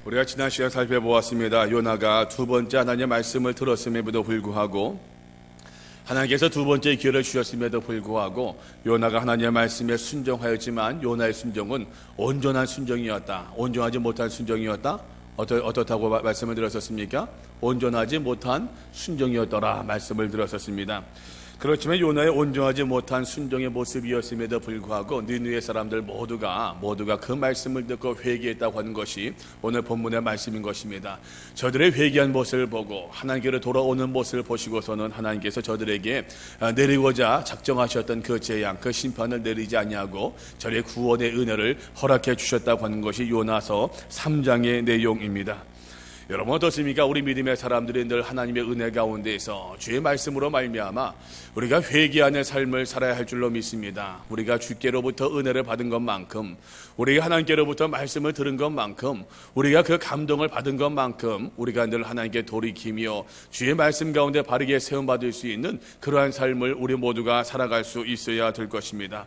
우리가 지난 시간 살펴보았습니다. 요나가 두 번째 하나님의 말씀을 들었음에도 불구하고, 하나님께서 두 번째 기회를 주셨음에도 불구하고 요나가 하나님의 말씀에 순종하였지만 요나의 순종은 온전한 순종이었다. 온전하지 못한 순종이었다. 어떻다고 말씀을 드렸었습니까? 온전하지 못한 순종이었더라 말씀을 드렸었습니다. 그렇지만 요나의 온전하지 못한 순종의 모습이었음에도 불구하고 니느웨 사람들 모두가 그 말씀을 듣고 회개했다고 하는 것이 오늘 본문의 말씀인 것입니다. 저들의 회개한 모습을 보고 하나님께로 돌아오는 모습을 보시고서는 하나님께서 저들에게 내리고자 작정하셨던 그 재앙, 그 심판을 내리지 아니하고 저의 구원의 은혜를 허락해 주셨다고 하는 것이 요나서 3장의 내용입니다. 여러분 어떻습니까? 우리 믿음의 사람들이 늘 하나님의 은혜 가운데에서 주의 말씀으로 말미암아 우리가 회개하는 삶을 살아야 할 줄로 믿습니다. 우리가 주께로부터 은혜를 받은 것만큼, 우리가 하나님께로부터 말씀을 들은 것만큼, 우리가 그 감동을 받은 것만큼 우리가 늘 하나님께 돌이키며 주의 말씀 가운데 바르게 세움받을 수 있는 그러한 삶을 우리 모두가 살아갈 수 있어야 될 것입니다.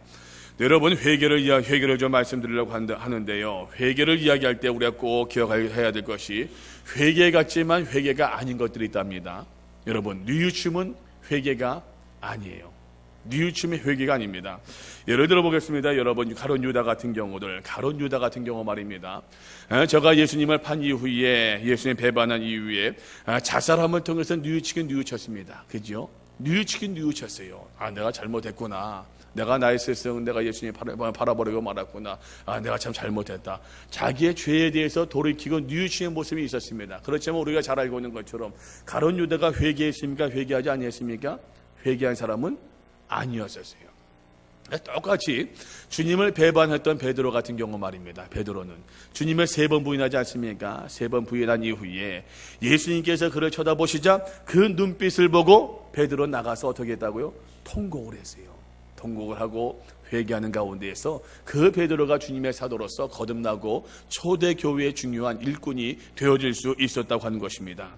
여러분 회개를 좀 말씀드리려고 하는데요. 회개를 이야기할 때 우리가 꼭 기억해야 될 것이 회개 같지만 회개가 아닌 것들이 있답니다. 여러분 뉘우침은 회개가 아니에요. 뉘우침이 회개가 아닙니다. 예를 들어 보겠습니다. 여러분 가룟 유다 같은 경우 말입니다. 저가 예수님을 판 이후에, 예수님 배반한 이후에 자살함을 통해서 뉘우치긴 그죠? 뉘우쳤어요. 내가 잘못했구나. 내가 나의 스승, 내가 예수님 팔아버리고 말았구나. 내가 참 잘못했다. 자기의 죄에 대해서 돌이키고 뉘우치는 모습이 있었습니다. 그렇지만 우리가 잘 알고 있는 것처럼 가룟 유다가 회개했습니까? 회개하지 아니했습니까? 회개한 사람은 아니었었어요. 똑같이 주님을 배반했던 베드로 같은 경우 말입니다. 베드로는 주님을 3번 부인하지 않습니까? 3번 부인한 이후에 예수님께서 그를 쳐다보시자 그 눈빛을 보고 베드로 나가서 어떻게 했다고요? 통곡을 했어요. 통곡을 하고 회개하는 가운데에서 그 베드로가 주님의 사도로서 거듭나고 초대교회의 중요한 일꾼이 되어질 수 있었다고 하는 것입니다.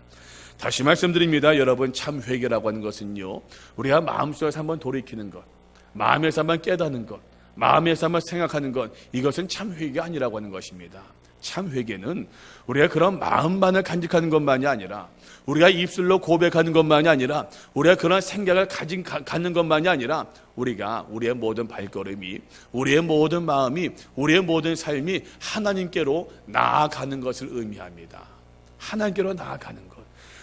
다시 말씀드립니다. 여러분 참 회개라고 하는 것은요, 우리가 마음속에서 한번 돌이키는 것, 마음에서 한번 깨닫는 것, 마음에서 한번 생각하는 것, 이것은 참 회개가 아니라고 하는 것입니다. 참 회개는 우리가 그런 마음만을 간직하는 것만이 아니라, 우리가 입술로 고백하는 것만이 아니라, 우리가 그런 생각을 갖는 것만이 아니라, 우리의 모든 발걸음이, 우리의 모든 마음이, 우리의 모든 삶이 하나님께로 나아가는 것을 의미합니다. 하나님께로 나아가는 것.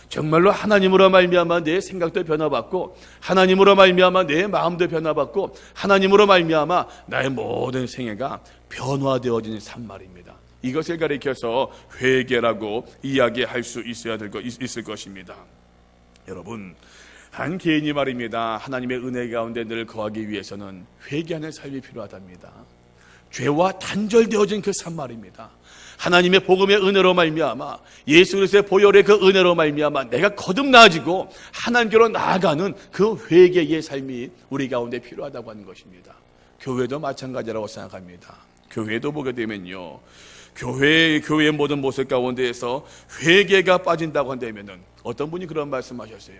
정말로 하나님으로 말미암아 내 생각도 변화받고, 하나님으로 말미암아 내 마음도 변화받고, 하나님으로 말미암아 나의 모든 생애가 변화되어지는 삶 말입니다. 이것을 가리켜서 회개라고 이야기할 수 있을 것입니다. 여러분, 한 개인이 말입니다. 하나님의 은혜 가운데 늘 거하기 위해서는 회개하는 삶이 필요하답니다. 죄와 단절되어진 그 삶 말입니다. 하나님의 복음의 은혜로 말미암아, 예수 그리스도의 보혈의 그 은혜로 말미암아 내가 거듭나아지고 하나님께로 나아가는 그 회개의 삶이 우리 가운데 필요하다고 하는 것입니다. 교회도 마찬가지라고 생각합니다. 교회도 보게 되면요, 교회의 모든 모습 가운데에서 회개가 빠진다고 한다면은, 어떤 분이 그런 말씀하셨어요.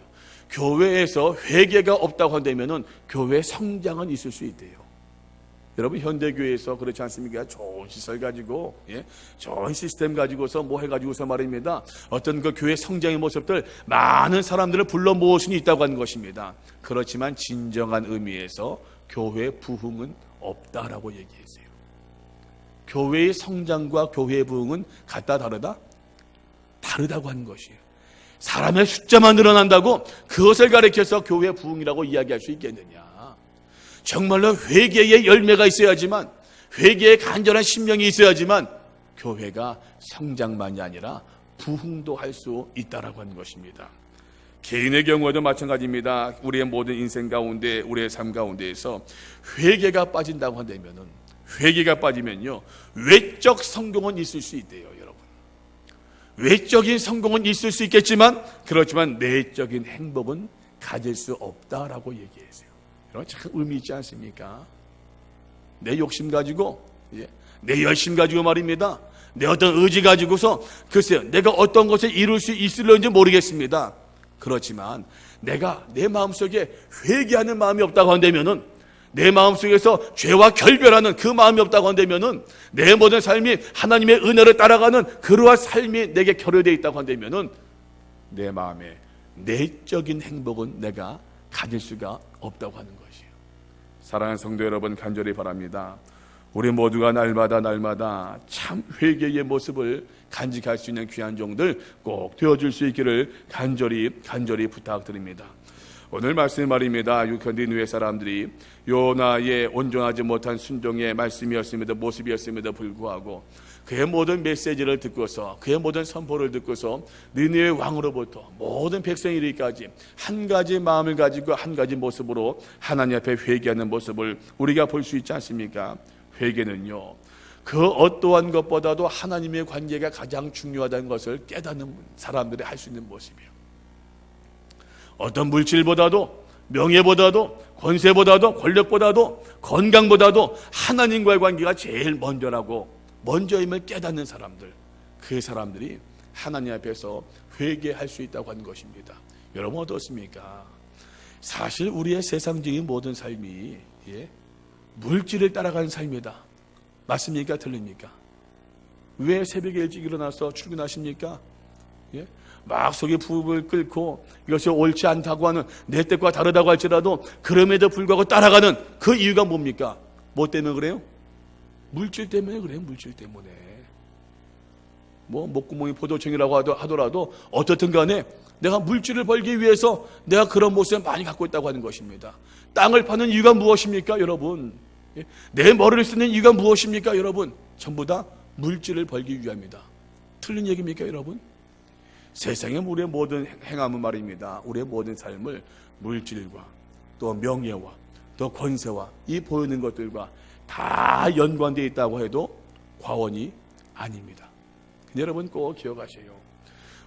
교회에서 회개가 없다고 한다면은 교회 성장은 있을 수 있대요. 여러분 현대교회에서 그렇지 않습니까? 좋은 시설 가지고, 좋은 시스템 가지고서 뭐 해가지고서 말입니다. 어떤 그 교회 성장의 모습들, 많은 사람들을 불러 모을 수는 있다고 하는 것입니다. 그렇지만 진정한 의미에서 교회 부흥은 없다라고 얘기했어요. 교회의 성장과 교회의 부흥은 같다 다르다? 다르다고 하는 것이에요. 사람의 숫자만 늘어난다고 그것을 가리켜서 교회 부흥이라고 이야기할 수 있겠느냐? 정말로 회개의 열매가 있어야지만, 회개의 간절한 심령이 있어야지만 교회가 성장만이 아니라 부흥도 할 수 있다라고 하는 것입니다. 개인의 경우에도 마찬가지입니다. 우리의 모든 인생 가운데, 우리의 삶 가운데에서 회개가 빠진다고 한다면은, 회개가 빠지면요, 외적 성공은 있을 수 있대요. 여러분, 외적인 성공은 있을 수 있겠지만, 그렇지만 내적인 행복은 가질 수 없다라고 얘기했어요. 여러분 참 의미 있지 않습니까? 내 욕심 가지고, 내 열심 가지고 말입니다. 내 어떤 의지 가지고서 글쎄요, 내가 어떤 것을 이룰 수 있을런지 모르겠습니다. 그렇지만 내가 내 마음속에 회개하는 마음이 없다고 한다면은, 내 마음속에서 죄와 결별하는 그 마음이 없다고 한다면은, 내 모든 삶이 하나님의 은혜를 따라가는 그러한 삶이 내게 결여되어 있다고 한다면은, 내 마음에 내적인 행복은 내가 가질 수가 없다고 하는 것이에요. 사랑하는 성도 여러분, 간절히 바랍니다. 우리 모두가 날마다 참 회개의 모습을 간직할 수 있는 귀한 종들 꼭 되어줄 수 있기를 간절히 부탁드립니다. 오늘 말씀 말입니다. 니느웨 사람들이 요나의 온전하지 못한 순종의 말씀이었음에도 모습이었음에도 불구하고 그의 모든 메시지를 듣고서, 그의 모든 선포를 듣고서 니느웨 왕으로부터 모든 백성이 이르기까지 한 가지 마음을 가지고 한 가지 모습으로 하나님 앞에 회개하는 모습을 우리가 볼 수 있지 않습니까? 회개는요, 그 어떠한 것보다도 하나님의 관계가 가장 중요하다는 것을 깨닫는 사람들이 할 수 있는 모습이에요. 어떤 물질보다도, 명예보다도, 권세보다도, 권력보다도, 건강보다도 하나님과의 관계가 제일 먼저임을 깨닫는 사람들, 그 사람들이 하나님 앞에서 회개할 수 있다고 하는 것입니다. 여러분 어떻습니까? 사실 우리의 세상적인 모든 삶이 물질을 따라가는 삶이다. 맞습니까? 틀립니까? 왜 새벽에 일찍 일어나서 출근하십니까? 막 속에 부을 끓고 이것이 옳지 않다고 하는 내 뜻과 다르다고 할지라도 그럼에도 불구하고 따라가는 그 이유가 뭡니까? 뭐 때문에 그래요? 물질 때문에 그래요. 물질 때문에. 뭐 목구멍이 포도청이라고 하더라도 어떻든 간에 내가 물질을 벌기 위해서 내가 그런 모습을 많이 갖고 있다고 하는 것입니다. 땅을 파는 이유가 무엇입니까, 여러분? 내 머리를 쓰는 이유가 무엇입니까, 여러분? 전부 다 물질을 벌기 위함이다. 틀린 얘기입니까, 여러분? 세상의 우리의 모든 행함은 말입니다. 우리의 모든 삶을 물질과 또 명예와 또 권세와 이 보이는 것들과 다 연관되어 있다고 해도 과언이 아닙니다. 근데 여러분 꼭 기억하세요.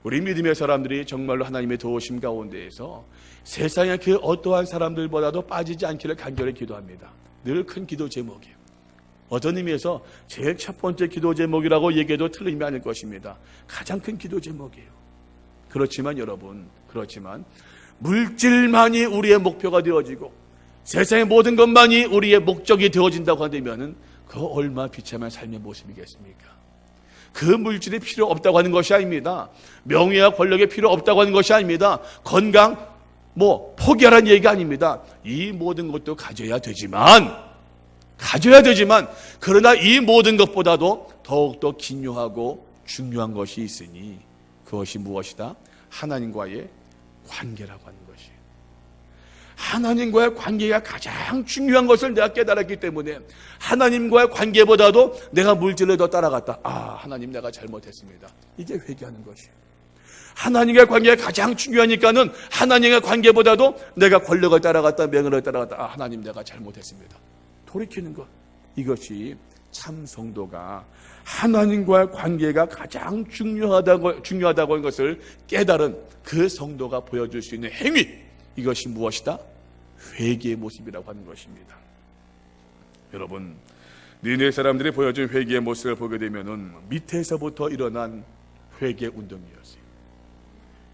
우리 믿음의 사람들이 정말로 하나님의 도우심 가운데에서 세상의 그 어떠한 사람들보다도 빠지지 않기를 간절히 기도합니다. 늘 큰 기도 제목이에요. 어떤 의미에서 제일 첫 번째 기도 제목이라고 얘기해도 틀림이 아닐 것입니다. 가장 큰 기도 제목이에요. 그렇지만 여러분, 물질만이 우리의 목표가 되어지고 세상의 모든 것만이 우리의 목적이 되어진다고 한다면 그 얼마나 비참한 삶의 모습이겠습니까? 그 물질이 필요 없다고 하는 것이 아닙니다. 명예와 권력이 필요 없다고 하는 것이 아닙니다. 건강, 포기하라는 얘기가 아닙니다. 이 모든 것도 가져야 되지만 그러나 이 모든 것보다도 더욱더 기묘하고 중요한 것이 있으니 그것이 무엇이다? 하나님과의 관계라고 하는 것이에요. 하나님과의 관계가 가장 중요한 것을 내가 깨달았기 때문에 하나님과의 관계보다도 내가 물질을 더 따라갔다. 하나님 내가 잘못했습니다. 이게 회개하는 것이에요. 하나님과의 관계가 가장 중요하니까는 하나님과의 관계보다도 내가 권력을 따라갔다, 명예를 따라갔다. 하나님 내가 잘못했습니다. 돌이키는 것. 이것이 참 성도가 하나님과의 관계가 가장 중요하다고 하는 것을 깨달은 그 성도가 보여줄 수 있는 행위. 이것이 무엇이다? 회개의 모습이라고 하는 것입니다. 여러분, 니느웨 사람들이 보여준 회개의 모습을 보게 되면은 밑에서부터 일어난 회개 운동이었어요.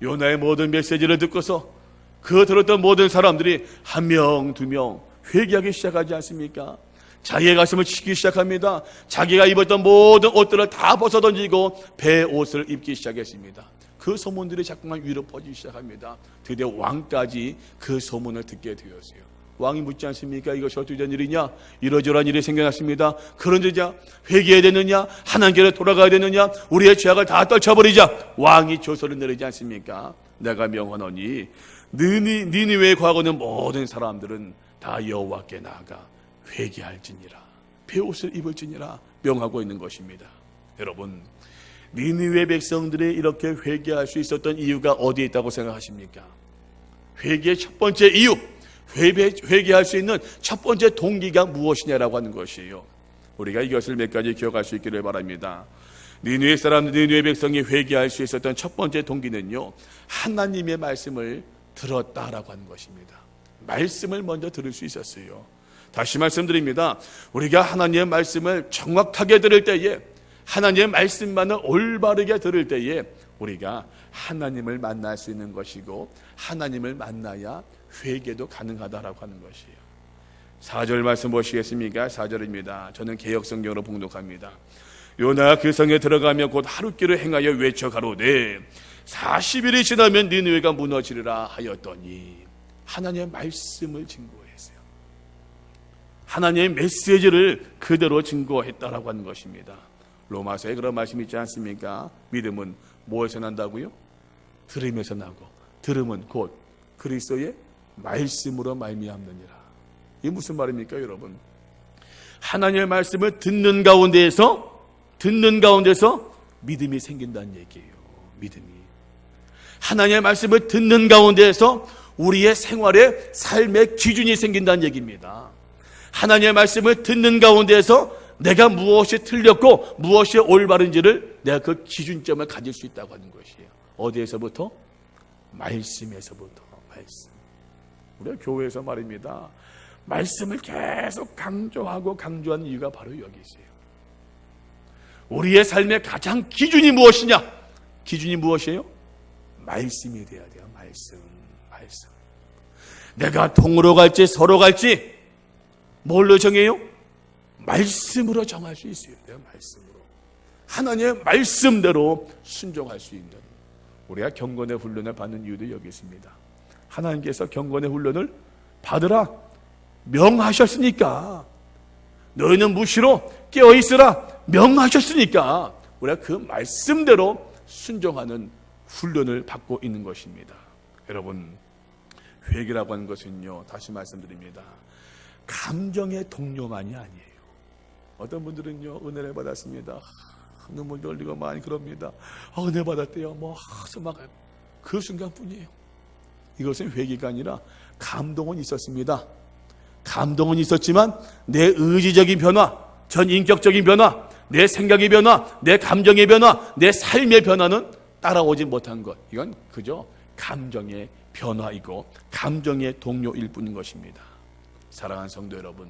요나의 모든 메시지를 듣고서 그 들었던 모든 사람들이 한 명, 두 명 회개하기 시작하지 않습니까? 자기의 가슴을 치기 시작합니다. 자기가 입었던 모든 옷들을 다 벗어던지고 배 옷을 입기 시작했습니다. 그 소문들이 자꾸만 위로 퍼지기 시작합니다. 드디어 왕까지 그 소문을 듣게 되었어요. 왕이 묻지 않습니까? 이것이 어떻게 된 일이냐? 이러저러한 일이 생겨났습니다. 그런데자 회개해야 되느냐? 하나님께로 돌아가야 되느냐? 우리의 죄악을 다 떨쳐버리자. 왕이 조서를 내리지 않습니까? 내가 명하노니 니느웨에 거하고는 모든 사람들은 다 여호와께 나아가 회개할지니라, 베옷을 입을지니라 명하고 있는 것입니다. 여러분, 니느웨 백성들이 이렇게 회개할 수 있었던 이유가 어디에 있다고 생각하십니까? 회개의 첫 번째 이유, 회개할 수 있는 첫 번째 동기가 무엇이냐라고 하는 것이에요. 우리가 이것을 몇 가지 기억할 수 있기를 바랍니다. 니느웨 사람들, 니느웨 백성이 회개할 수 있었던 첫 번째 동기는요, 하나님의 말씀을 들었다라고 하는 것입니다. 말씀을 먼저 들을 수 있었어요. 다시 말씀드립니다. 우리가 하나님의 말씀을 정확하게 들을 때에, 하나님의 말씀만을 올바르게 들을 때에 우리가 하나님을 만날 수 있는 것이고, 하나님을 만나야 회개도 가능하다라고 하는 것이에요. 4절 말씀 보시겠습니까? 4절입니다. 저는 개역성경으로 봉독합니다. 요나가 그 성에 들어가며 곧 하룻길을 행하여 외쳐 가로되 40일이 지나면 니느웨가 무너지리라 하였더니 하나님의 말씀을 증거했어요. 하나님의 메시지를 그대로 증거했다라고 하는 것입니다. 로마서에 그런 말씀이 있지 않습니까? 믿음은 뭐에서 난다고요? 들음에서 나고 들음은 곧 그리스도의 말씀으로 말미암느니라. 이게 무슨 말입니까, 여러분? 하나님의 말씀을 듣는 가운데에서 믿음이 생긴다는 얘기예요. 믿음이. 하나님의 말씀을 듣는 가운데에서 우리의 생활의 삶의 기준이 생긴다는 얘기입니다. 하나님의 말씀을 듣는 가운데에서 내가 무엇이 틀렸고 무엇이 올바른지를 내가 그 기준점을 가질 수 있다고 하는 것이에요. 어디에서부터? 말씀에서부터. 말씀. 우리가 교회에서 말입니다. 말씀을 계속 강조하는 이유가 바로 여기 있어요. 우리의 삶의 가장 기준이 무엇이냐? 기준이 무엇이에요? 말씀이 돼야 돼요. 말씀. 내가 동으로 갈지 서로 갈지 뭘로 정해요? 말씀으로 정할 수 있어야 돼요. 말씀으로. 하나님의 말씀대로 순종할 수 있는, 우리가 경건의 훈련을 받는 이유도 여기 있습니다. 하나님께서 경건의 훈련을 받으라 명하셨으니까, 너희는 무시로 깨어있으라 명하셨으니까 우리가 그 말씀대로 순종하는 훈련을 받고 있는 것입니다. 여러분, 회개라고 하는 것은요, 다시 말씀드립니다, 감정의 동료만이 아니에요. 어떤 분들은요, 은혜를 받았습니다, 눈물도 흘리고 많이 그럽니다. 은혜 받았대요. 그 순간뿐이에요. 이것은 회개가 아니라 감동은 있었습니다. 감동은 있었지만 내 의지적인 변화, 전 인격적인 변화, 내 생각의 변화, 내 감정의 변화, 내 삶의 변화는 따라오지 못한 것, 이건 그저 감정의 변화이고 감정의 동료일 뿐인 것입니다. 사랑하는 성도 여러분,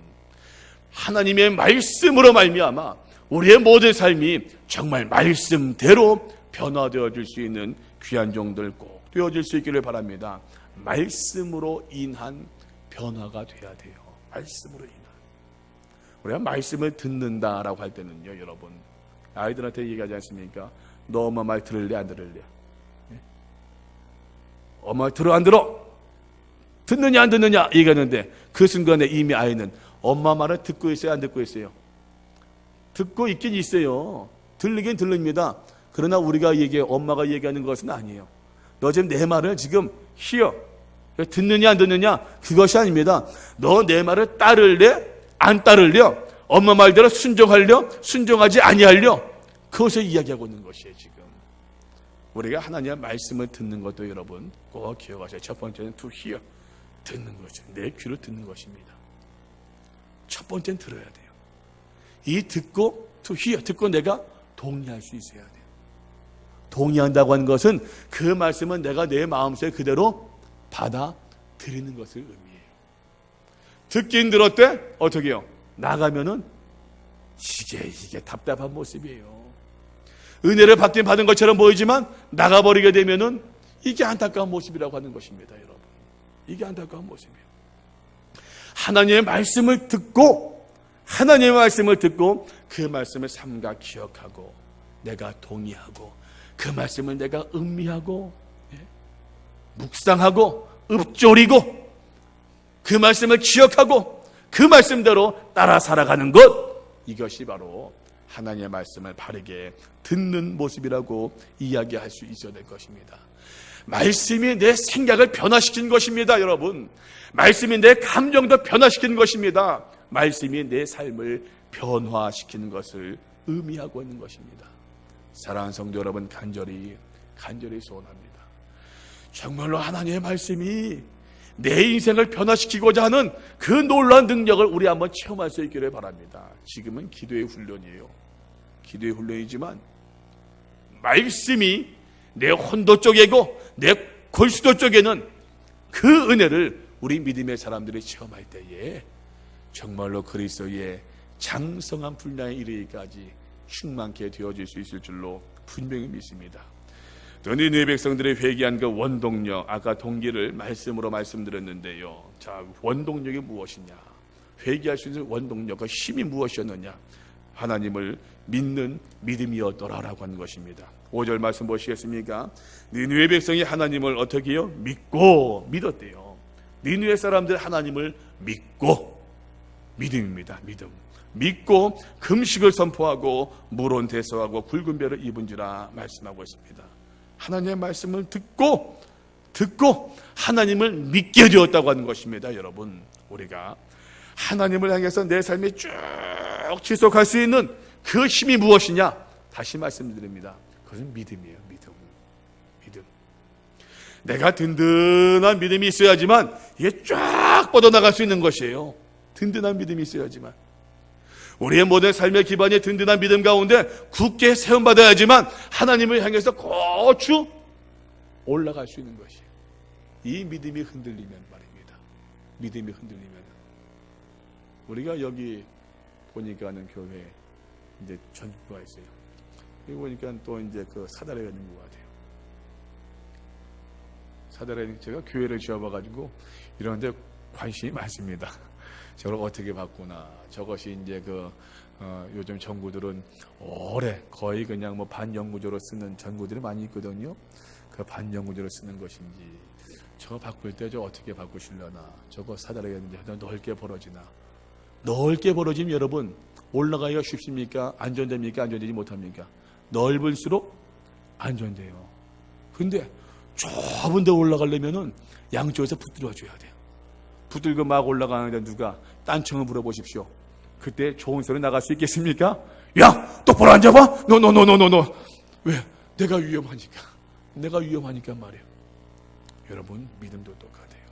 하나님의 말씀으로 말미암아 우리의 모든 삶이 정말 말씀대로 변화되어질 수 있는 귀한 종들 꼭 되어질 수 있기를 바랍니다. 말씀으로 인한 변화가 돼야 돼요. 말씀으로 인한. 우리가 말씀을 듣는다라고 할 때는요, 여러분, 아이들한테 얘기하지 않습니까? 너 엄마 말 들을래 안 들을래? 엄마 말 들어 안 들어? 듣느냐 안 듣느냐 얘기하는데 그 순간에 이미 아이는 엄마 말을 듣고 있어요, 안 듣고 있어요? 듣고 있긴 있어요. 들리긴 들립니다. 그러나 우리가 엄마가 얘기하는 것은 아니에요. 너 지금 내 말을 지금 hear, 듣느냐 안 듣느냐 그것이 아닙니다. 너 내 말을 따를래 안 따를려? 엄마 말대로 순종할려 순종하지 아니할려? 그것을 이야기하고 있는 것이에요. 지금 우리가 하나님의 말씀을 듣는 것도 여러분 꼭 기억하세요. 첫 번째는 to hear, 듣는 거죠. 내 귀로 듣는 것입니다. 첫 번째는 들어야 돼요. 이 듣고 to hear, 듣고 내가 동의할 수 있어야 돼요. 동의한다고 하는 것은 그 말씀은 내가 내 마음속에 그대로 받아들이는 것을 의미해요. 듣긴 들었대? 어떻게 해요? 나가면은 이게 답답한 모습이에요. 은혜를 받긴 받은 것처럼 보이지만 나가버리게 되면은 이게 안타까운 모습이라고 하는 것입니다, 여러분. 이게 안타까운 모습이에요. 하나님의 말씀을 듣고 그 말씀을 삼가 기억하고 내가 동의하고 그 말씀을 내가 음미하고 묵상하고 읊조리고 그 말씀을 기억하고 그 말씀대로 따라 살아가는 것, 이것이 바로 하나님의 말씀을 바르게 듣는 모습이라고 이야기할 수 있어야 될 것입니다. 말씀이 내 생각을 변화시킨 것입니다, 여러분. 말씀이 내 감정도 변화시키는 것입니다. 말씀이 내 삶을 변화시키는 것을 의미하고 있는 것입니다. 사랑하는 성도 여러분, 간절히 소원합니다. 정말로 하나님의 말씀이 내 인생을 변화시키고자 하는 그 놀라운 능력을 우리 한번 체험할 수 있기를 바랍니다. 지금은 기도의 훈련이에요. 기도의 훈련이지만 말씀이 내 혼도 쪽이고 내 골수도 쪽에는 그 은혜를 우리 믿음의 사람들이 체험할 때에 정말로 그리스도의 장성한 분량에 이르기까지 충만케 되어질 수 있을 줄로 분명히 믿습니다. 니느웨 백성들의 회개한 그 원동력, 아까 동기를 말씀으로 말씀드렸는데요. 자, 원동력이 무엇이냐? 회개할 수 있는 원동력과 힘이 무엇이었느냐? 하나님을 믿는 믿음이었더라라고 하는 것입니다. 5절 말씀 보시겠습니까? 니느웨 백성이 하나님을 어떻게 해요? 믿고 믿었대요. 니느웨 사람들 하나님을 믿고, 믿음입니다. 믿음. 믿고 금식을 선포하고 물온 대서하고 굵은 배를 입은지라 말씀하고 있습니다. 하나님의 말씀을 듣고 하나님을 믿게 되었다고 하는 것입니다. 여러분, 우리가 하나님을 향해서 내 삶이 쭉 지속할 수 있는 그 힘이 무엇이냐? 다시 말씀드립니다. 그것은 믿음이에요. 믿음. 내가 든든한 믿음이 있어야지만 이게 쫙 뻗어나갈 수 있는 것이에요. 든든한 믿음이 있어야지만. 우리의 모든 삶의 기반이 든든한 믿음 가운데 굳게 세움받아야지만 하나님을 향해서 고추 올라갈 수 있는 것이에요. 이 믿음이 흔들리면 말입니다. 믿음이 흔들리면. 우리가 여기 보니까는 교회 이제 전부가 있어요. 여기 보니까 또 이제 그 사다리가 있는 것 같아요. 사다리, 제가 교회를 지어봐가지고 이런데 관심이 많습니다. 저걸 어떻게 봤구나. 저것이 이제 요즘 전구들은 오래 거의 그냥 뭐 반영구조로 쓰는 전구들이 많이 있거든요. 그 반영구조로 쓰는 것인지, 저거 바꿀 때 저 어떻게 바꾸시려나. 저거 사다리가 이제 넓게 벌어지나. 넓게 벌어지면 여러분 올라가기가 쉽습니까? 안전됩니까? 안전되지 못합니까? 넓을수록 안전돼요. 근데 좁은 데 올라가려면은 양쪽에서 붙들어줘야 돼요. 붙들고 막 올라가는데 누가 딴청을 불어보십시오. 그때 좋은 소리 나갈 수 있겠습니까? 야, 똑바로 앉아봐. 노. 왜? 내가 위험하니까 말이에요. 여러분, 믿음도 똑같아요.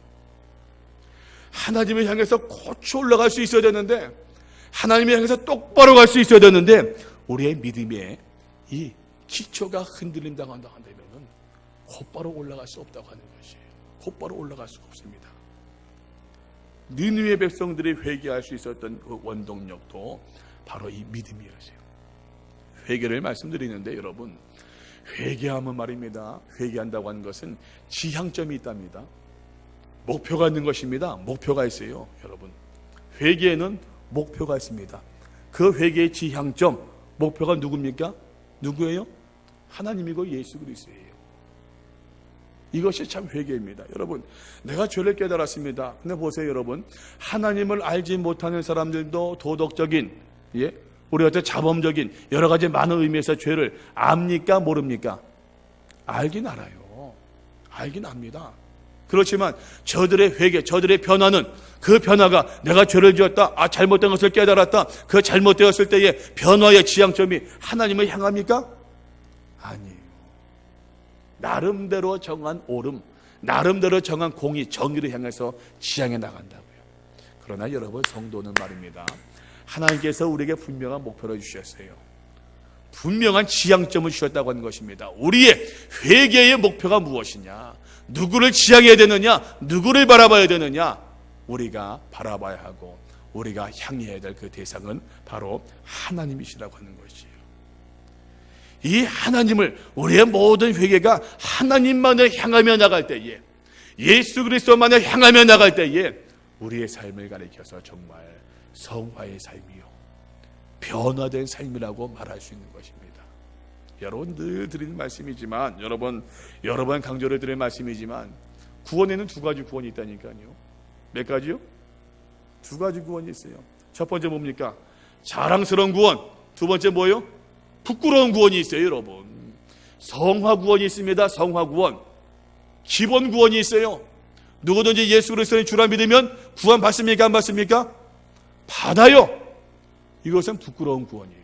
하나님을 향해서 고쳐 올라갈 수 있어야 되는데, 하나님을 향해서 똑바로 갈 수 있어야 되는데, 우리의 믿음의 이 기초가 흔들린다고 한다면 곧바로 올라갈 수 없다고 하는 것이에요. 곧바로 올라갈 수가 없습니다. 니느웨 백성들이 회개할 수 있었던 그 원동력도 바로 이 믿음이었어요. 회개를 말씀드리는데 여러분, 회개하면 말입니다. 회개한다고 하는 것은 지향점이 있답니다. 목표가 있는 것입니다. 목표가 있어요. 여러분, 회개에는 목표가 있습니다. 그 회개의 지향점, 목표가 누굽니까? 누구예요? 하나님이고 예수 그리스도예요. 이것이 참 회개입니다. 여러분, 내가 죄를 깨달았습니다. 근데 보세요, 여러분. 하나님을 알지 못하는 사람들도 도덕적인, 우리 어떤 자범적인 여러 가지 많은 의미에서 죄를 압니까? 모릅니까? 알긴 알아요. 알긴 압니다. 그렇지만 저들의 회개, 저들의 변화는, 그 변화가 내가 죄를 지었다, 잘못된 것을 깨달았다, 그 잘못되었을 때의 변화의 지향점이 하나님을 향합니까? 아니에요. 나름대로 정한 옳음, 나름대로 정한 공의, 정의를 향해서 지향해 나간다고요. 그러나 여러분, 성도는 말입니다. 하나님께서 우리에게 분명한 목표를 주셨어요. 분명한 지향점을 주셨다고 하는 것입니다. 우리의 회개의 목표가 무엇이냐? 누구를 지향해야 되느냐? 누구를 바라봐야 되느냐? 우리가 바라봐야 하고 우리가 향해야 될 그 대상은 바로 하나님이시라고 하는 것이에요. 이 하나님을, 우리의 모든 회개가 하나님만을 향하며 나갈 때에, 예수 그리스도만을 향하며 나갈 때에 우리의 삶을 가리켜서 정말 성화의 삶이요, 변화된 삶이라고 말할 수 있는 것입니다. 여러분, 늘 드리는 말씀이지만, 여러 번 강조를 드리는 말씀이지만, 구원에는 두 가지 구원이 있다니까요. 몇 가지요? 두 가지 구원이 있어요. 첫 번째 뭡니까? 자랑스러운 구원. 두 번째 뭐예요? 부끄러운 구원이 있어요, 여러분. 성화 구원이 있습니다. 성화 구원. 기본 구원이 있어요. 누구든지 예수 그리스도의 주라 믿으면 구원 받습니까? 안 받습니까? 받아요. 이것은 부끄러운 구원이에요.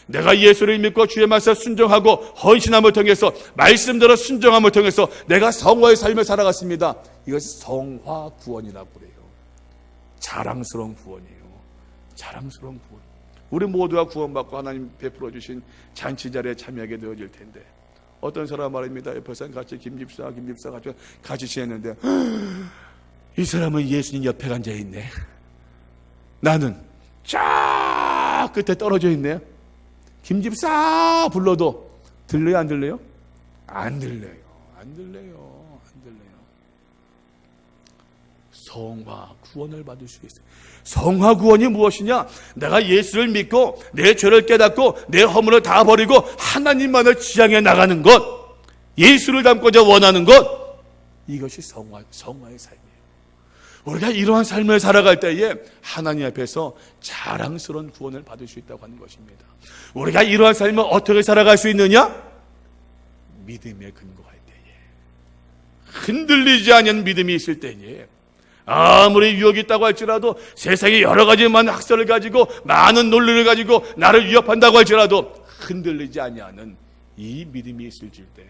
내가 예수를 믿고 주의 말씀에 순종하고 헌신함을 통해서, 말씀대로 순종함을 통해서 내가 성화의 삶을 살아갔습니다. 이것이 성화 구원이라고 그래요. 자랑스러운 구원이에요. 자랑스러운 구원. 우리 모두가 구원받고 하나님 베풀어 주신 잔치 자리에 참여하게 되어질 텐데, 어떤 사람 말입니다. 옆에서 같이 김집사 같이 지냈는데, 이 사람은 예수님 옆에 앉아 있네. 나는 쫙 끝에 떨어져 있네. 김집사 불러도 들려요, 안 들려요? 안 들려요. 성화 구원을 받을 수 있어요. 성화 구원이 무엇이냐? 내가 예수를 믿고 내 죄를 깨닫고 내 허물을 다 버리고 하나님만을 지향해 나가는 것, 예수를 닮고자 원하는 것, 이것이 성화의 삶이에요. 우리가 이러한 삶을 살아갈 때에 하나님 앞에서 자랑스러운 구원을 받을 수 있다고 하는 것입니다. 우리가 이러한 삶을 어떻게 살아갈 수 있느냐? 믿음에 근거할 때에, 흔들리지 않는 믿음이 있을 때에, 아무리 유혹이 있다고 할지라도, 세상에 여러 가지 많은 학설을 가지고 많은 논리를 가지고 나를 위협한다고 할지라도 흔들리지 아니하는 이 믿음이 있을 때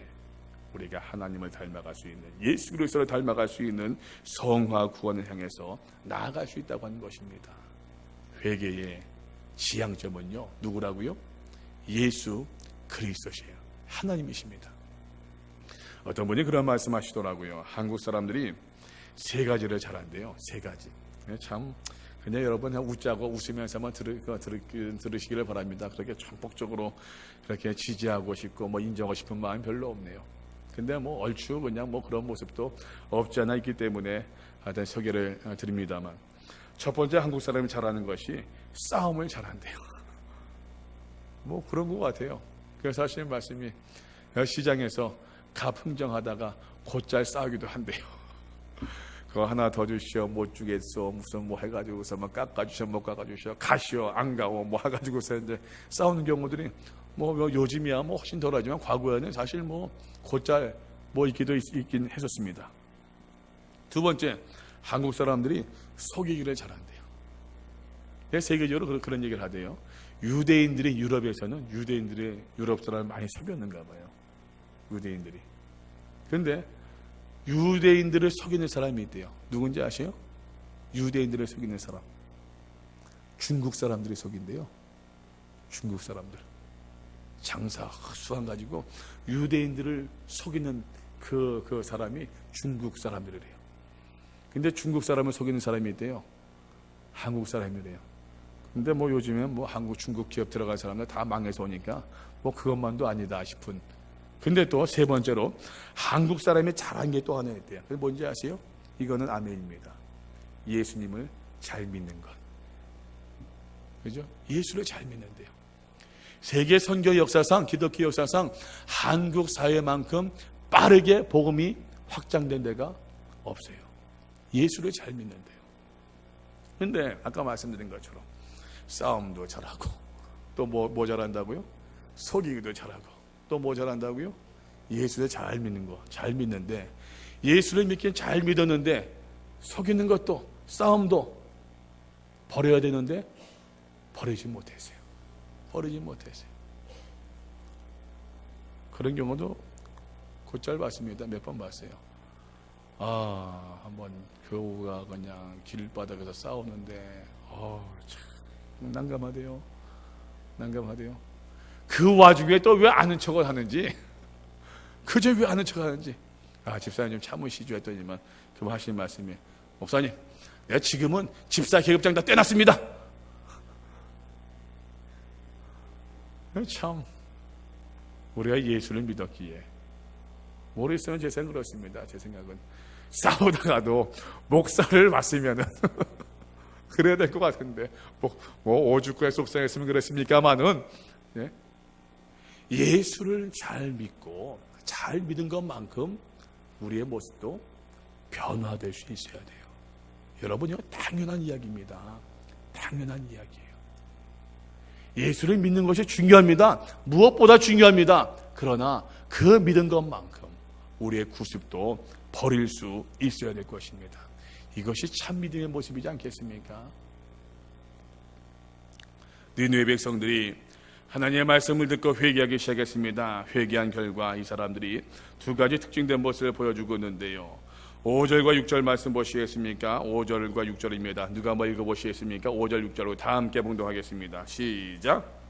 우리가 하나님을 닮아갈 수 있는, 예수 그리스도를 닮아갈 수 있는 성화 구원을 향해서 나아갈 수 있다고 하는 것입니다. 회개의 지향점은요, 누구라고요? 예수 그리스도시에요. 하나님이십니다. 어떤 분이 그런 말씀하시더라고요. 한국 사람들이 세 가지를 잘한대요. 세 가지. 참 그냥 여러분 그냥 웃자고 웃으면서만 들으시기를 바랍니다. 그렇게 전폭적으로 그렇게 지지하고 싶고 뭐 인정하고 싶은 마음 별로 없네요. 근데 뭐 얼추 그냥 뭐 그런 모습도 없지 않아 있기 때문에 하여튼 소개를 드립니다만, 첫 번째 한국 사람이 잘하는 것이 싸움을 잘한대요. 뭐 그런 것 같아요. 그래서 하시는 말씀이 시장에서 갑 흥정하다가 곧잘 싸우기도 한대요. 그거 하나 더 주시오, 못 주겠어, 무슨 뭐 해가지고서 막 깎아주셔, 못 깎아주셔, 가시오, 안 가오, 뭐 해가지고서 이제 싸우는 경우들이 뭐 요즘이야 뭐 훨씬 덜하지만 과거에는 사실 뭐 곧잘 뭐 있긴 했었습니다. 두 번째, 한국 사람들이 속이기를 잘한대요. 세계적으로 그런 얘기를 하대요. 유대인들이 유럽에서는 유럽 사람을 많이 속였는가 봐요. 유대인들이. 그런데 유대인들을 속이는 사람이 있대요. 누군지 아세요? 유대인들을 속이는 사람. 중국 사람들이 속인대요. 중국 사람들. 장사 수완 가지고 유대인들을 속이는 그 사람이 중국 사람들이래요. 근데 중국 사람을 속이는 사람이 있대요. 한국 사람이래요. 근데 뭐 요즘엔 뭐 한국, 중국 기업 들어간 사람들 다 망해서 오니까 뭐 그것만도 아니다 싶은. 근데 또 세 번째로 한국 사람이 잘한 게 또 하나 있대요. 그게 뭔지 아세요? 이거는 아멘입니다. 예수님을 잘 믿는 것. 그죠? 예수를 잘 믿는데요. 세계 선교 역사상, 기독교 역사상 한국 사회만큼 빠르게 복음이 확장된 데가 없어요. 예수를 잘 믿는데요. 근데 아까 말씀드린 것처럼 싸움도 잘하고 또 뭐 잘한다고요? 속이기도 잘하고 또 뭐 잘한다고요? 예수를 잘 믿는 거, 잘 믿는데, 예수를 믿긴 잘 믿었는데 속이는 것도 싸움도 버려야 되는데 버리지 못했어요. 그런 경우도 곧잘 봤습니다. 몇 번 봤어요. 한번 교우가 그냥 길바닥에서 싸우는데 참 난감하대요. 그 와중에 또 왜 아는 척을 하는지, 그저 왜 아는 척을 하는지, 집사님 좀 참으시죠 했더니만 그 하시는 말씀이, 목사님, 내가 지금은 집사 계급장 다 떼놨습니다. 참 우리가 예수를 믿었기에, 모르겠어요. 제 생각은 그렇습니다. 제 생각은 싸우다가도 목사를 맞으면은 그래야 될 것 같은데, 뭐 오죽구에 속상했으면 그랬습니까마는, 예? 예수를 잘 믿고 잘 믿은 것만큼 우리의 모습도 변화될 수 있어야 돼요. 여러분, 이거 당연한 이야기입니다. 당연한 이야기예요. 예수를 믿는 것이 중요합니다. 무엇보다 중요합니다. 그러나 그 믿은 것만큼 우리의 구습도 버릴 수 있어야 될 것입니다. 이것이 참 믿음의 모습이지 않겠습니까? 니느웨 백성들이 하나님의 말씀을 듣고 회개하기 시작했습니다. 회개한 결과 이 사람들이 두 가지 특징된 모습을 보여주고 있는데요. 5절과 6절 말씀 보시겠습니까? 5절과 6절입니다. 누가 한번 읽어보시겠습니까? 5절 6절로 다 함께 봉독하겠습니다. 시작.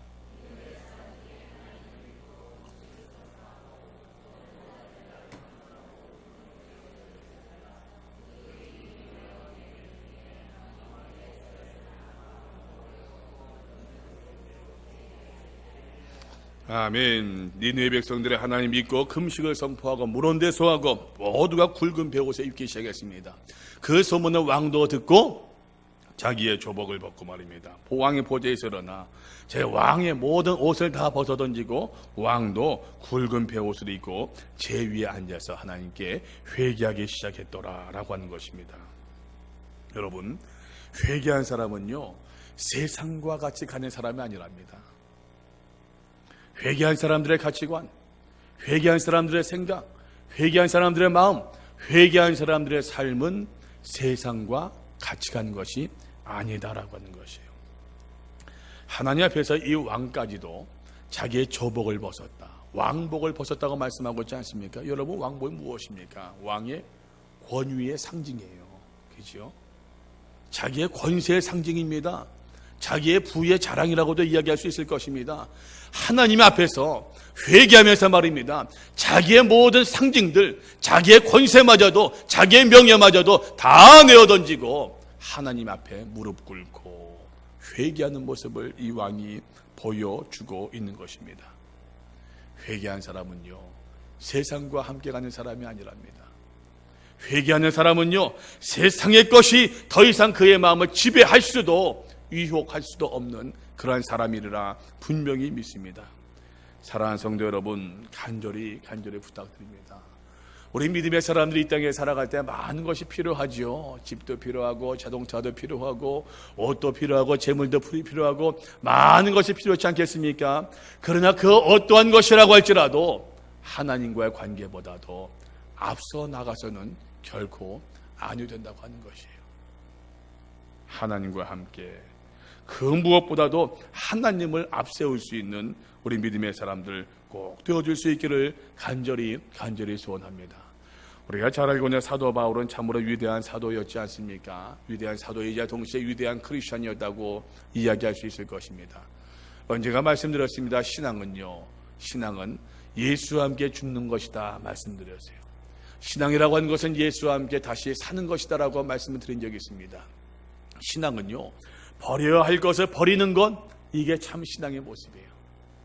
아멘. 니느웨 백성들의 하나님 믿고 금식을 선포하고 물온대소하고 모두가 굵은 베옷을 입기 시작했습니다. 그 소문을 왕도 듣고 자기의 조복을 벗고 말입니다. 왕의 보좌에서 일어나 제 왕의 모든 옷을 다 벗어던지고 왕도 굵은 베옷을 입고 제 위에 앉아서 하나님께 회개하기 시작했더라라고 하는 것입니다. 여러분, 회개한 사람은요 세상과 같이 가는 사람이 아니랍니다. 회개한 사람들의 가치관, 회개한 사람들의 생각, 회개한 사람들의 마음, 회개한 사람들의 삶은 세상과 같이 가는 것이 아니다라고 하는 것이에요. 하나님 앞에서 이 왕까지도 자기의 조복을 벗었다, 왕복을 벗었다고 말씀하고 있지 않습니까? 여러분, 왕복이 무엇입니까? 왕의 권위의 상징이에요. 그렇죠? 자기의 권세의 상징입니다. 자기의 부의 자랑이라고도 이야기할 수 있을 것입니다. 하나님 앞에서 회개하면서 말입니다. 자기의 모든 상징들, 자기의 권세마저도, 자기의 명예마저도 다 내어던지고 하나님 앞에 무릎 꿇고 회개하는 모습을 이 왕이 보여주고 있는 것입니다. 회개한 사람은요 세상과 함께 가는 사람이 아니랍니다. 회개하는 사람은요 세상의 것이 더 이상 그의 마음을 지배할 수도 유혹할 수도 없는 그러한 사람이라 분명히 믿습니다. 사랑하는 성도 여러분, 간절히 부탁드립니다. 우리 믿음의 사람들이 이 땅에 살아갈 때 많은 것이 필요하죠. 집도 필요하고 자동차도 필요하고 옷도 필요하고 재물도 필요하고 많은 것이 필요하지 않겠습니까? 그러나 그 어떠한 것이라고 할지라도 하나님과의 관계보다도 앞서 나가서는 결코 아니 된다고 하는 것이에요. 하나님과 함께 그 무엇보다도 하나님을 앞세울 수 있는 우리 믿음의 사람들 꼭 되어줄 수 있기를 간절히 소원합니다. 우리가 잘 알고 있는 사도 바울은 참으로 위대한 사도였지 않습니까? 위대한 사도이자 동시에 위대한 크리스천이었다고 이야기할 수 있을 것입니다. 언제가 말씀드렸습니다. 신앙은 예수와 함께 죽는 것이다 말씀드렸어요. 신앙이라고 하는 것은 예수와 함께 다시 사는 것이다라고 말씀을 드린 적이 있습니다. 신앙은요 버려야 할 것을 버리는 것, 이게 참 신앙의 모습이에요.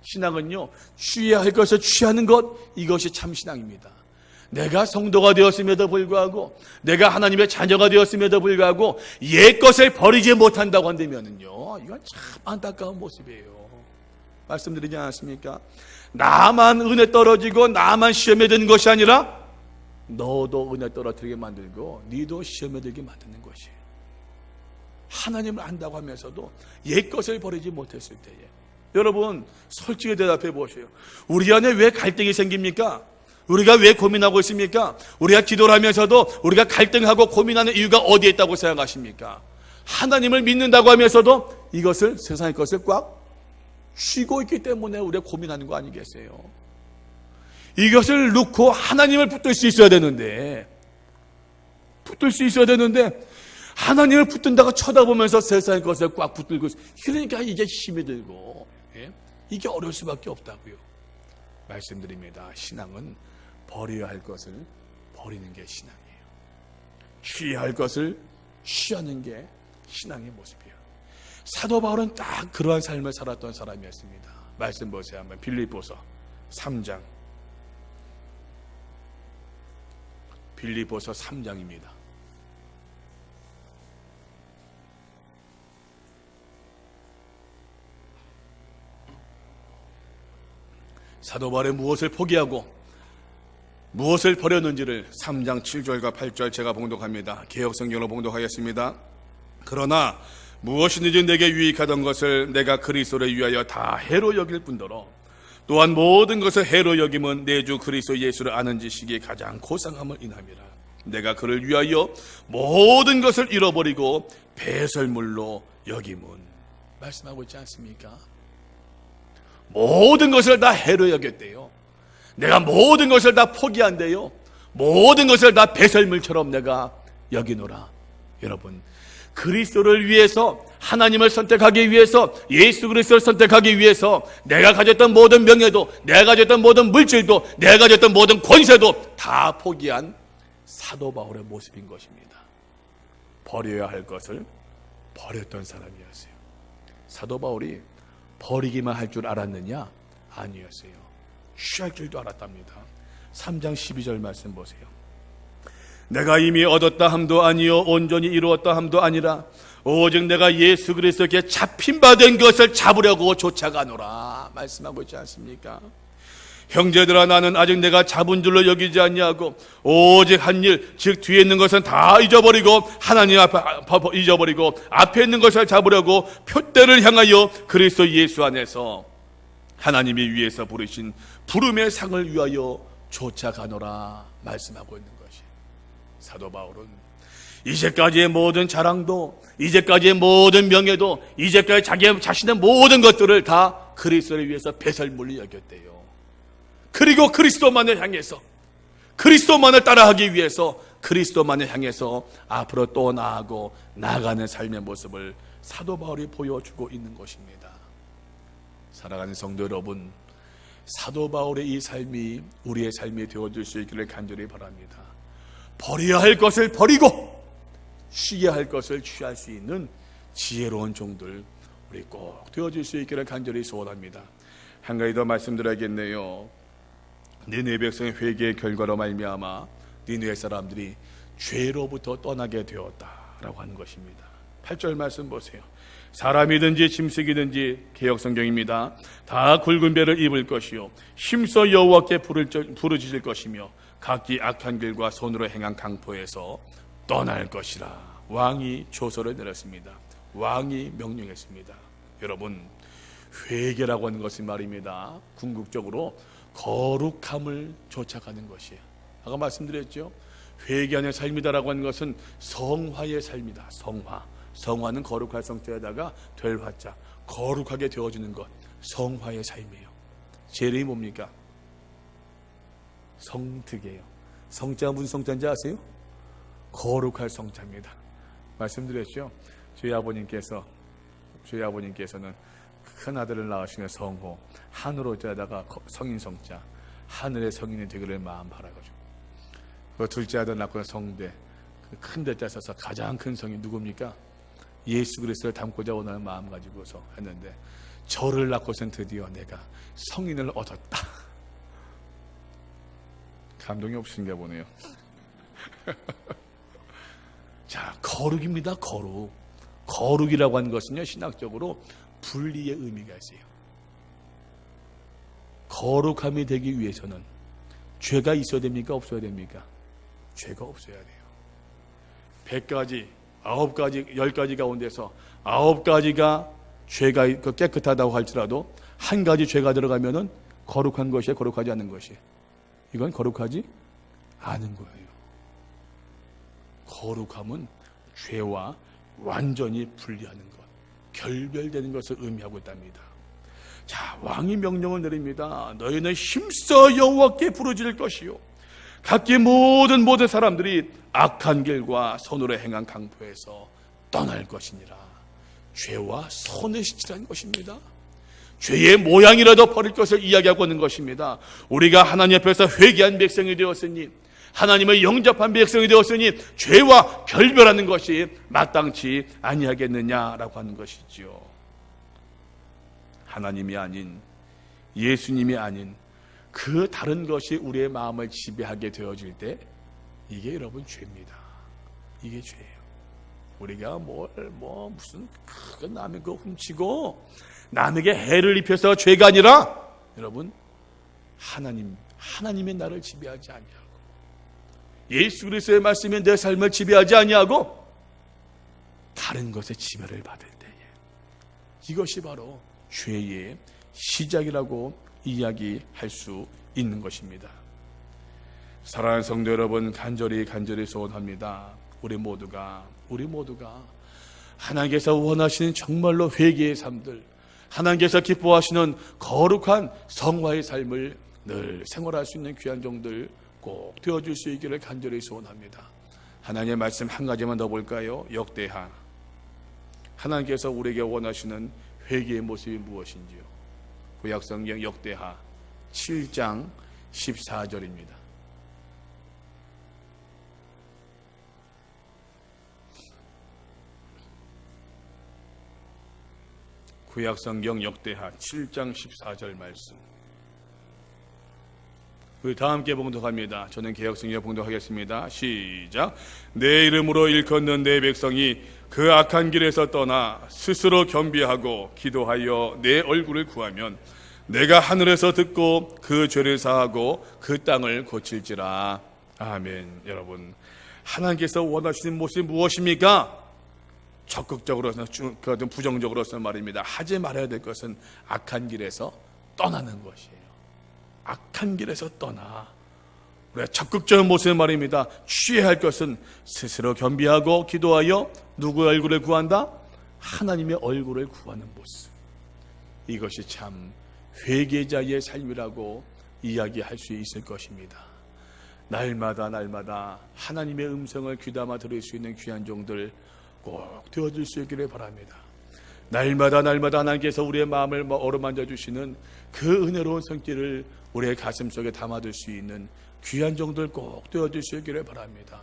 신앙은요 취해야 할 것을 취하는 것, 이것이 참 신앙입니다. 내가 성도가 되었음에도 불구하고, 내가 하나님의 자녀가 되었음에도 불구하고 옛 것을 버리지 못한다고 한다면은요 이건 참 안타까운 모습이에요. 말씀드리지 않았습니까? 나만 은혜 떨어지고 나만 시험에 드는 것이 아니라 너도 은혜 떨어뜨리게 만들고 너도 시험에 들게 만드는 것이에요. 하나님을 안다고 하면서도 옛 것을 버리지 못했을 때에, 여러분 솔직히 대답해 보세요. 우리 안에 왜 갈등이 생깁니까? 우리가 왜 고민하고 있습니까? 우리가 기도를 하면서도 우리가 갈등하고 고민하는 이유가 어디에 있다고 생각하십니까? 하나님을 믿는다고 하면서도 이것을, 세상의 것을 꽉 쥐고 있기 때문에 우리가 고민하는 거 아니겠어요? 이것을 놓고 하나님을 붙들 수 있어야 되는데 하나님을 붙든다고 쳐다보면서 세상의 것을 꽉 붙들고 있어요. 그러니까 이게 힘이 들고 이게 어려울 수밖에 없다고요. 말씀드립니다. 신앙은 버려야 할 것을 버리는 게 신앙이에요. 취해야 할 것을 취하는 게 신앙의 모습이에요. 사도 바울은 딱 그러한 삶을 살았던 사람이었습니다. 말씀 보세요. 한번 빌립보서 3장. 빌립보서 3장입니다. 사도 바울이 무엇을 포기하고 무엇을 버렸는지를 3장 7절과 8절 제가 봉독합니다. 개역성경으로 봉독하겠습니다. 그러나 무엇이든지 내게 유익하던 것을 내가 그리스도를 위하여 다 해로 여길 뿐더러 또한 모든 것을 해로 여김은 내 주 그리스도 예수를 아는 지식이 가장 고상함을 인함이라. 내가 그를 위하여 모든 것을 잃어버리고 배설물로 여김은, 말씀하고 있지 않습니까? 모든 것을 다 해로 여겼대요. 내가 모든 것을 다 포기한대요. 모든 것을 다 배설물처럼 내가 여기노라. 여러분, 그리스도를 위해서, 하나님을 선택하기 위해서, 예수 그리스도를 선택하기 위해서 내가 가졌던 모든 명예도, 내가 가졌던 모든 물질도, 내가 가졌던 모든 권세도 다 포기한 사도 바울의 모습인 것입니다. 버려야 할 것을 버렸던 사람이었어요. 사도 바울이 버리기만 할 줄 알았느냐? 아니었어요. 취할 줄도 알았답니다. 3장 12절 말씀 보세요. 내가 이미 얻었다 함도 아니요 온전히 이루었다 함도 아니라 오직 내가 예수 그리스도께 잡힌 바 된 것을 잡으려고 쫓아가노라 말씀하고 있지 않습니까? 형제들아, 나는 아직 내가 잡은 줄로 여기지 아니하고 오직 한 일, 즉 뒤에 있는 것은 다 잊어버리고 하나님 앞에 잊어버리고 앞에 있는 것을 잡으려고 표대를 향하여 그리스도 예수 안에서 하나님이 위에서 부르신 부름의 상을 위하여 쫓아가노라 말씀하고 있는 것이, 사도 바울은 이제까지의 모든 자랑도, 이제까지의 모든 명예도, 이제까지 자기 자신의 모든 것들을 다 그리스도를 위해서 배설물로 여겼대요. 그리고 그리스도만을 향해서, 그리스도만을 따라하기 위해서, 그리스도만을 향해서 앞으로 또 나아가고 나아가는 삶의 모습을 사도 바울이 보여주고 있는 것입니다. 사랑하는 성도 여러분, 사도 바울의 이 삶이 우리의 삶이 되어줄 수 있기를 간절히 바랍니다. 버려야 할 것을 버리고 취해야 할 것을 취할 수 있는 지혜로운 종들 우리 꼭 되어줄 수 있기를 간절히 소원합니다. 한 가지 더 말씀드려야겠네요. 니느웨 백성의 회개의 결과로 말미암아 니느웨 사람들이 죄로부터 떠나게 되었다라고 하는 것입니다. 8절 말씀 보세요. 사람이든지 짐승이든지, 개역성경입니다, 다 굵은 배를 입을 것이요 힘써 여호와께 부르짖을 것이며 각기 악한 길과 손으로 행한 강포에서 떠날 것이라. 왕이 조서를 내렸습니다. 왕이 명령했습니다. 여러분, 회개라고 하는 것은 말입니다, 궁극적으로 거룩함을 쫓아가는 것이에요. 아까 말씀드렸죠. 회개하는 삶이다라고 하는 것은 성화의 삶이다. 성화. 성화는 거룩할 성자에다가 될 화자, 거룩하게 되어주는 것, 성화의 삶이에요. 제 이름이 뭡니까? 성특이에요. 성자가 무슨 성자인지 아세요? 거룩할 성자입니다. 말씀드렸죠. 저희 아버님께서는 큰 아들을 낳으시는 성호, 하늘호자에다가 성인 성자, 하늘의 성인이 되기를 마음 바라가지고, 그 둘째 아들 낳고 성대, 그 큰 대자 써서 가장 큰 성이 누굽니까? 예수 그리스도를 닮고자 원하는 마음 가지고서 했는데, 저를 낳고선 드디어 내가 성인을 얻었다. 감동이 없으신가 보네요. 자, 거룩입니다. 거룩. 거룩이라고 하는 것은요, 신학적으로 분리의 의미가 있어요. 거룩함이 되기 위해서는 죄가 있어야 됩니까? 없어야 됩니까? 죄가 없어야 돼요. 100가지, 9가지, 10가지 가운데서 9가지가 죄가 깨끗하다고 할지라도 한 가지 죄가 들어가면은 거룩한 것이에요, 거룩하지 않은 것이에요? 이건 거룩하지 않은 거예요. 거룩함은 죄와 완전히 분리하는 것, 결별되는 것을 의미하고 있답니다. 자, 왕이 명령을 내립니다. 너희는 힘써 여호와께 부르짖을 것이요 각기 모든 사람들이 악한 길과 손으로 행한 강포에서 떠날 것이니라. 죄와 손을 씻으라는 것입니다. 죄의 모양이라도 버릴 것을 이야기하고 있는 것입니다. 우리가 하나님 앞에서 회개한 백성이 되었으니, 하나님을 영접한 백성이 되었으니 죄와 결별하는 것이 마땅치 아니하겠느냐라고 하는 것이지요. 하나님이 아닌, 예수님이 아닌 그 다른 것이 우리의 마음을 지배하게 되어질 때, 이게 여러분 죄입니다. 이게 죄예요. 우리가 무슨 큰 남의 거 훔치고 남에게 해를 입혀서 죄가 아니라, 여러분, 하나님의 나를 지배하지 아니하고, 예수 그리스도의 말씀이 내 삶을 지배하지 아니하고 다른 것에 지배를 받을 때에, 이것이 바로 죄의 시작이라고 이야기할 수 있는 것입니다. 사랑하는 성도 여러분, 간절히 소원합니다. 우리 모두가 하나님께서 원하시는 정말로 회개의 삶들, 하나님께서 기뻐하시는 거룩한 성화의 삶을 늘 생활할 수 있는 귀한 종들 꼭 되어줄 수 있기를 간절히 소원합니다. 하나님의 말씀 한 가지만 더 볼까요? 역대하. 하나님께서 우리에게 원하시는 회개의 모습이 무엇인지요? 구약성경 역대하 7장 14절입니다. 구약성경 역대하 7장 14절 말씀. 우리 다 함께 봉독합니다. 저는 개혁성경 봉독하겠습니다. 시작. 내 이름으로 일컫는 내 백성이 그 악한 길에서 떠나 스스로 겸비하고 기도하여 내 얼굴을 구하면 내가 하늘에서 듣고 그 죄를 사하고 그 땅을 고칠지라. 아멘. 여러분, 하나님께서 원하시는 모습이 무엇입니까? 적극적으로서는 부정적으로서는 말입니다. 하지 말아야 될 것은 악한 길에서 떠나는 것이에요. 악한 길에서 떠나. 우리가 적극적인 모습의 말입니다. 취해야 할 것은 스스로 겸비하고 기도하여 누구의 얼굴을 구한다? 하나님의 얼굴을 구하는 모습. 이것이 참 회개자의 삶이라고 이야기할 수 있을 것입니다. 날마다 하나님의 음성을 귀담아 들을 수 있는 귀한 종들 꼭 되어줄 수 있기를 바랍니다. 날마다 하나님께서 우리의 마음을 어루만져 주시는 그 은혜로운 손길을 우리의 가슴 속에 담아둘 수 있는 귀한 종들 꼭 되어줄 수 있기를 바랍니다.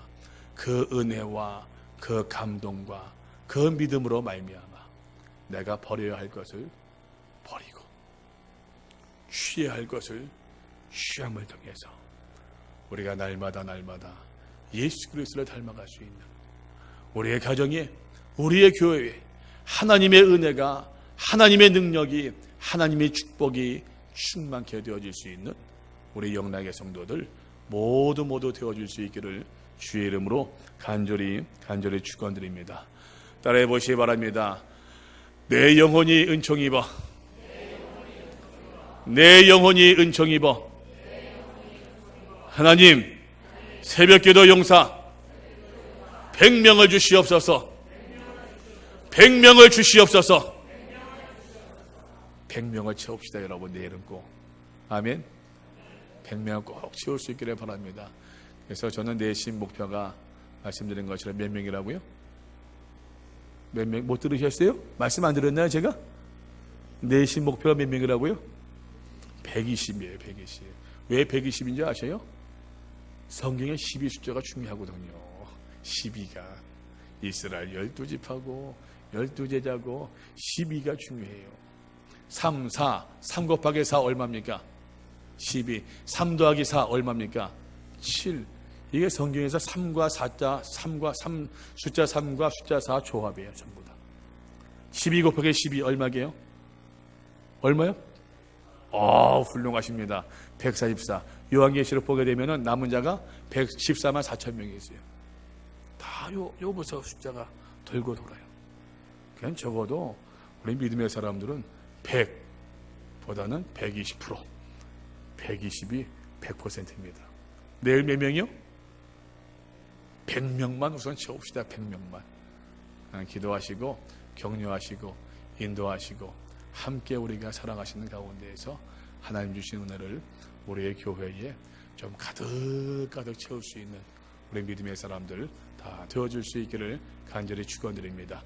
그 은혜와 그 감동과 그 믿음으로 말미암아 내가 버려야 할 것을 버리고 취해야 할 것을 취함을 통해서 우리가 날마다 예수 그리스도를 닮아갈 수 있는 우리의 가정에, 우리의 교회에 하나님의 은혜가, 하나님의 능력이, 하나님의 축복이 충만케 되어질 수 있는 우리 영락의 성도들 모두 되어줄 수 있기를 주의 이름으로 간절히 축원드립니다. 따라해 보시기 바랍니다. 내 영혼이 은총 입어. 내 영혼이 은총 입어. 하나님, 새벽기도 용사 100명을 주시옵소서. 100명을 주시옵소서. 100명을 채웁시다. 여러분, 내일은 꼭. 아멘. 100명을 꼭 채울 수 있기를 바랍니다. 그래서 저는 내심 목표가 말씀드린 것처럼 몇 명이라고요? 몇 명? 못 들으셨어요? 말씀 안 들었나요 제가? 내심 목표가 몇 명이라고요? 120이에요. 120. 왜 120인지 아세요? 성경에 12 숫자가 중요하거든요. 12가 이스라엘 12지파고 12제자고 12가 중요해요. 3 곱하기 4 얼마입니까? 12. 3 더하기 4 얼마입니까? 7. 이게 성경에서 3과 숫자 3과 숫자 4 조합이에요. 전부 다. 12 곱하기 12 얼마게요? 얼마요? 훌륭하십니다. 144. 요한계시록 보게 되면 남은 자가 114만 4천 명이 있어요. 다 요부터 숫자가 돌고 돌아요. 그냥 적어도 우리 믿음의 사람들은 100보다는 120%, 120이 100%입니다. 내일 몇 명이요? 100명만 우선 채웁시다. 100명만. 기도하시고 격려하시고 인도하시고 함께 우리가 살아가시는 가운데에서 하나님 주신 은혜를 우리의 교회에 좀 가득 채울 수 있는 우리 믿음의 사람들 다 되어줄 수 있기를 간절히 축원드립니다.